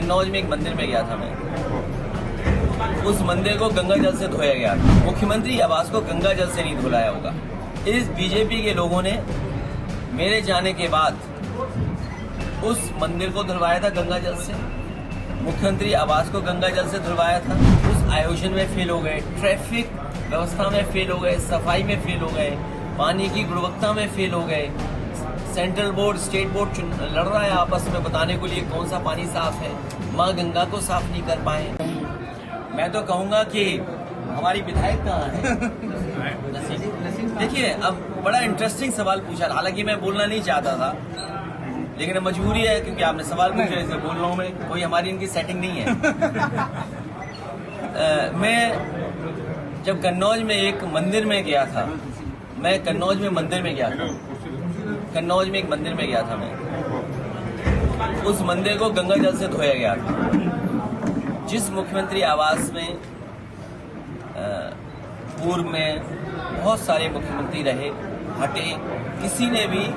कन्नौज में एक मंदिर में गया था मैं। उस मंदिर को गंगा जल से धोया गया। मुख्यमंत्री आवास को गंगा जल से नहीं धुलाया होगा। इस बीजेपी के लोगों ने मेरे जाने के बाद उस मंदिर को धुलवाया था गंगा जल से, मुख्यमंत्री आवास को गंगा जल से धुलवाया था। उस आयोजन में फेल हो गए, ट्रैफिक व्यवस्था में फेल हो गए, सफाई में फेल हो गए, पानी की गुणवत्ता में फेल हो गए। सेंट्रल बोर्ड, स्टेट बोर्ड लड़ रहा है आपस में बताने के लिए कौन सा पानी साफ है। माँ गंगा को साफ नहीं कर पाए। मैं तो कहूँगा कि हमारी विधायक कहाँ है? देखिए, अब बड़ा इंटरेस्टिंग सवाल पूछा। हालांकि मैं बोलना नहीं चाहता था, लेकिन मजबूरी है क्योंकि आपने सवाल पूछा, इसलिए बोल रहा हूँ मैं। कोई हमारी इनकी सेटिंग नहीं है। मैं जब कन्नौज में एक मंदिर में गया था, कन्नौज में एक मंदिर में गया था मैं। उस मंदिर को गंगा जल से धोया गया था। जिस मुख्यमंत्री आवास में पूर्व में बहुत सारे मुख्यमंत्री रहे, हटे, किसी ने भी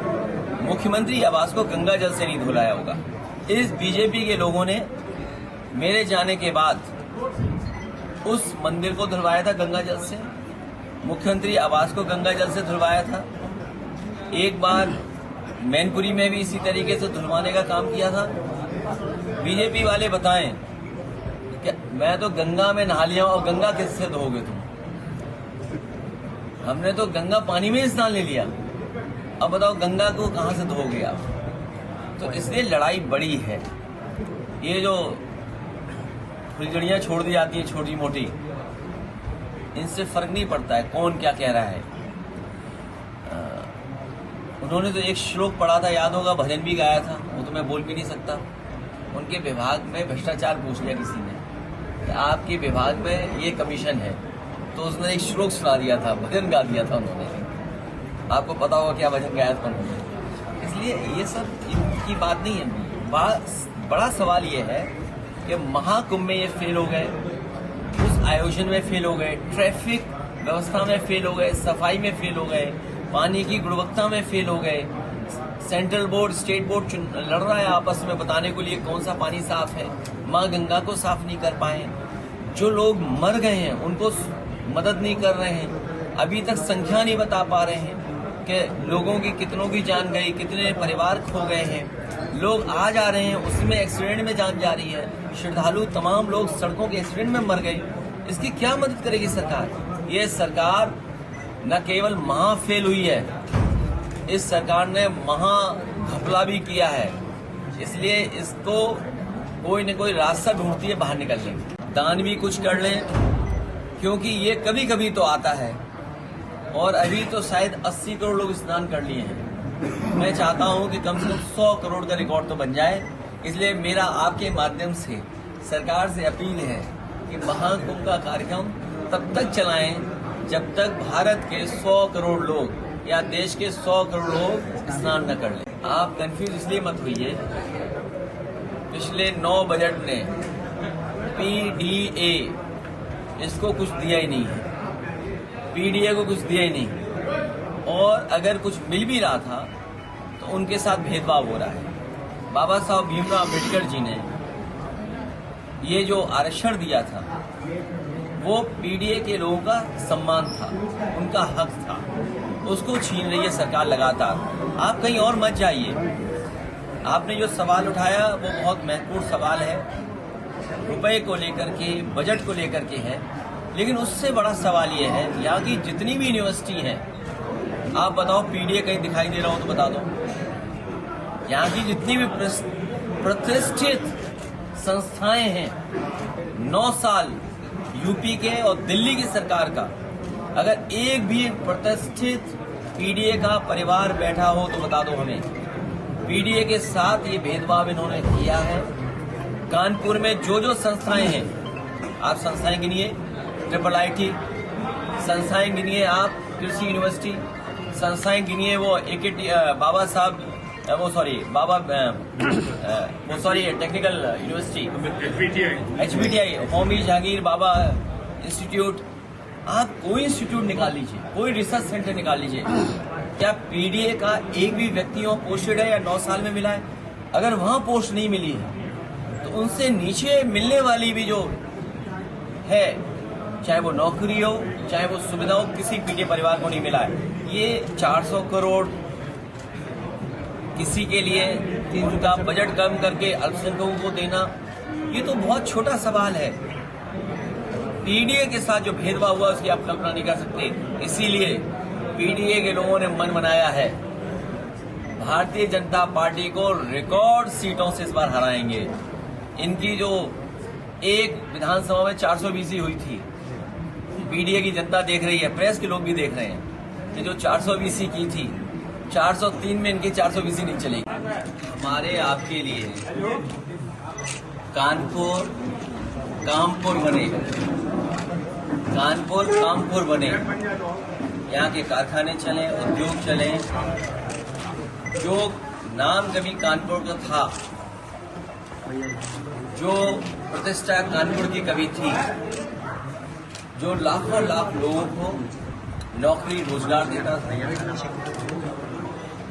मुख्यमंत्री आवास को गंगा जल से नहीं धुलाया होगा। इस बीजेपी के लोगों ने मेरे जाने के बाद उस मंदिर को धुलवाया था गंगा जल से, मुख्यमंत्री आवास को गंगा जल से धुलवाया था। एक बार मैनपुरी में भी इसी तरीके से धुलवाने का काम किया था। बीजेपी वाले बताएं कि मैं तो गंगा में नहा लिया और गंगा किससे धोगे तुम? हमने तो गंगा पानी में स्नान ले लिया, अब बताओ गंगा को कहां से धोगे आप? तो इसलिए लड़ाई बड़ी है। ये जो फुलझड़ियां छोड़ दी जाती हैं छोटी मोटी, इनसे फर्क नहीं पड़ता है कौन क्या कह रहा है। उन्होंने तो एक श्लोक पढ़ा था, याद होगा, भजन भी गाया था, वो तो मैं बोल भी नहीं सकता। उनके विभाग में भ्रष्टाचार पूछ लिया किसी ने कि आपके विभाग में ये कमीशन है, तो उसने एक श्लोक सुना दिया था, भजन गा दिया था उन्होंने। आपको पता होगा क्या भजन गाया था उन्होंने। इसलिए ये सब इनकी बात नहीं है। बड़ा सवाल ये है कि महाकुंभ में ये फेल हो गए, उस आयोजन में फेल हो गए, ट्रैफिक व्यवस्था में फेल हो गए, सफाई में फेल हो गए, पानी की गुणवत्ता में फेल हो गए। सेंट्रल बोर्ड, स्टेट बोर्ड लड़ रहा है आपस में बताने के लिए कौन सा पानी साफ है। माँ गंगा को साफ नहीं कर पाए। जो लोग मर गए हैं उनको मदद नहीं कर रहे हैं। अभी तक संख्या नहीं बता पा रहे हैं कि लोगों की कितनों की जान गई, कितने परिवार खो गए हैं। लोग आ जा रहे हैं, उसमें एक्सीडेंट में जान जा रही है। श्रद्धालु तमाम लोग सड़कों के एक्सीडेंट में मर गए। इसकी क्या मदद करेगी सरकार? ये सरकार न केवल महा फेल हुई है, इस सरकार ने महा घपला भी किया है। इसलिए इसको कोई न कोई रास्ता ढूंढती है बाहर निकलने का। दान भी कुछ कर लें, क्योंकि ये कभी कभी तो आता है, और अभी तो शायद 80 करोड़ लोग स्नान कर लिए हैं। मैं चाहता हूं कि कम से कम 100 करोड़ का रिकॉर्ड तो बन जाए। इसलिए मेरा आपके माध्यम से सरकार से अपील है कि महाकुंभ का कार्यक्रम तब तक चलाएं जब तक भारत के 100 करोड़ लोग या देश के 100 करोड़ लोग स्नान न कर लें। आप कंफ्यूज इसलिए मत होइए, पिछले 9 बजट ने पीडीए इसको कुछ दिया ही नहीं है, पीडीए को कुछ दिया ही नहीं। और अगर कुछ मिल भी रहा था तो उनके साथ भेदभाव हो रहा है। बाबा साहब भीमराव अम्बेडकर जी ने ये जो आरक्षण दिया था वो पीडीए के लोगों का सम्मान था, उनका हक था, उसको छीन रही है सरकार लगातार। आप कहीं और मत जाइए। आपने जो सवाल उठाया वो बहुत महत्वपूर्ण सवाल है, रुपए को लेकर के, बजट को लेकर के है। लेकिन उससे बड़ा सवाल ये है, यहाँ की जितनी भी यूनिवर्सिटी हैं, आप बताओ पीडीए कहीं दिखाई दे रहा हो तो बता दो। यहाँ की जितनी भी प्रतिष्ठित संस्थाएं हैं, 9 साल यूपी के और दिल्ली की सरकार का, अगर एक भी प्रतिष्ठित पीडीए का परिवार बैठा हो तो बता दो हमें। पीडीए के साथ ये भेदभाव इन्होंने किया है। कानपुर में जो संस्थाएं हैं, आप संस्थाएं गिनिए, IIIT संस्थाएं गिनिए, आप कृषि यूनिवर्सिटी संस्थाएं गिनिए, वो Baba Saheb technical university, HBTI, Homi Jehangir Bhabha institute. आप कोई इंस्टीट्यूट निकाल लीजिए, कोई रिसर्च सेंटर निकाल लीजिए, क्या पीडीए का एक भी व्यक्ति वहाँ पोस्टेड है या 9 साल में मिला है? अगर वहाँ पोस्ट नहीं मिली है तो उनसे नीचे मिलने वाली भी जो है, चाहे वो नौकरी हो, चाहे वो सुविधा हो, किसी पीड़ित परिवार को नहीं मिला है। ये 400 करोड़ किसी के लिए उनका बजट कम करके अल्पसंख्यकों को देना, ये तो बहुत छोटा सवाल है। पीडीए के साथ जो भेदभाव हुआ उसकी आप कल्पना नहीं कर सकते। इसीलिए पीडीए के लोगों ने मन बनाया है, भारतीय जनता पार्टी को रिकॉर्ड सीटों से इस बार हराएंगे। इनकी जो एक विधानसभा में 420 हुई थी, पीडीए की जनता देख रही है, प्रेस के लोग भी देख रहे हैं कि जो 420 की थी, 403 में इनकी 420 नहीं चलेगी। हमारे आपके लिए कानपुर कामपुर बने, कानपुर कामपुर बने, यहाँ के कारखाने चले, उद्योग चले। जो नाम कभी कानपुर का था, जो प्रतिष्ठा कानपुर की कभी थी, जो लाखों लाख लोगों को नौकरी रोजगार देता था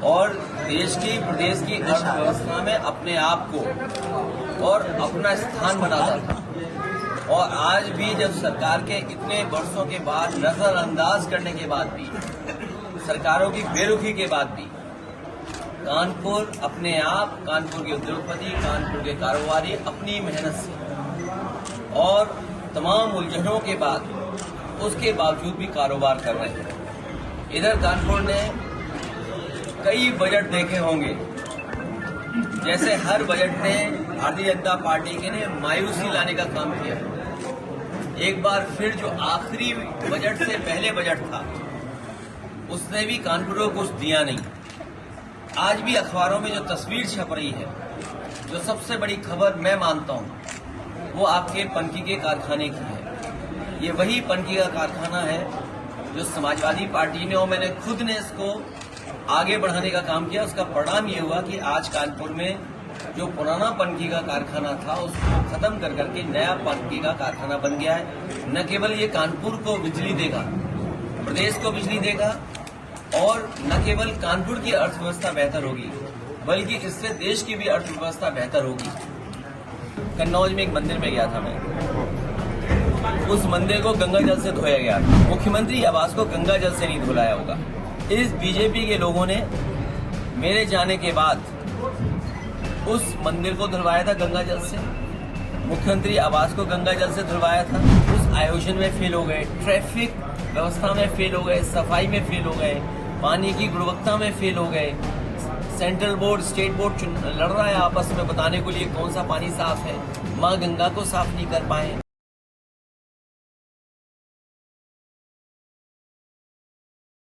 और देश की प्रदेश की अर्थव्यवस्था में अपने आप को और अपना स्थान बनाता था। और आज भी जब सरकार के इतने वर्षों के बाद, नजरअंदाज करने के बाद भी, सरकारों की बेरुखी के बाद भी, कानपुर अपने आप, कानपुर के उद्योगपति, कानपुर के कारोबारी अपनी मेहनत से और तमाम उलझनों के बाद उसके बावजूद भी कारोबार कर रहे हैं। इधर कानपुर ने कई बजट देखे होंगे, जैसे हर बजट में भारतीय जनता पार्टी के ने मायूसी लाने का काम किया। एक बार फिर जो आखिरी बजट से पहले बजट था, उसने भी कानपुर को कुछ दिया नहीं। आज भी अखबारों में जो तस्वीर छप रही है, जो सबसे बड़ी खबर मैं मानता हूं, वो आपके पनकी के कारखाने की है। ये वही पनकी का कारखाना है जो समाजवादी पार्टी ने और मैंने खुद ने इसको आगे बढ़ाने का काम किया। उसका परिणाम ये हुआ कि आज कानपुर में जो पुराना पनकी का कारखाना था, उसको खत्म कर करके नया पनकी का कारखाना बन गया है। न केवल ये कानपुर को बिजली देगा, प्रदेश को बिजली देगा, और न केवल कानपुर की अर्थव्यवस्था बेहतर होगी, बल्कि इससे देश की भी अर्थव्यवस्था बेहतर होगी। कन्नौज में एक मंदिर में गया था मैं, उस मंदिर को गंगा जल से धोया गया। मुख्यमंत्री आवास को गंगा जल से नहीं धुलाया होगा। इस बीजेपी के लोगों ने मेरे जाने के बाद उस मंदिर को धुलवाया था गंगा जल से, मुख्यमंत्री आवास को गंगा जल से धुलवाया था। उस आयोजन में फेल हो गए, ट्रैफिक व्यवस्था में फेल हो गए, सफाई में फेल हो गए, पानी की गुणवत्ता में फेल हो गए। सेंट्रल बोर्ड, स्टेट बोर्ड लड़ रहा है आपस में बताने के लिए कौन सा पानी साफ है। माँ गंगा को साफ नहीं कर पाए।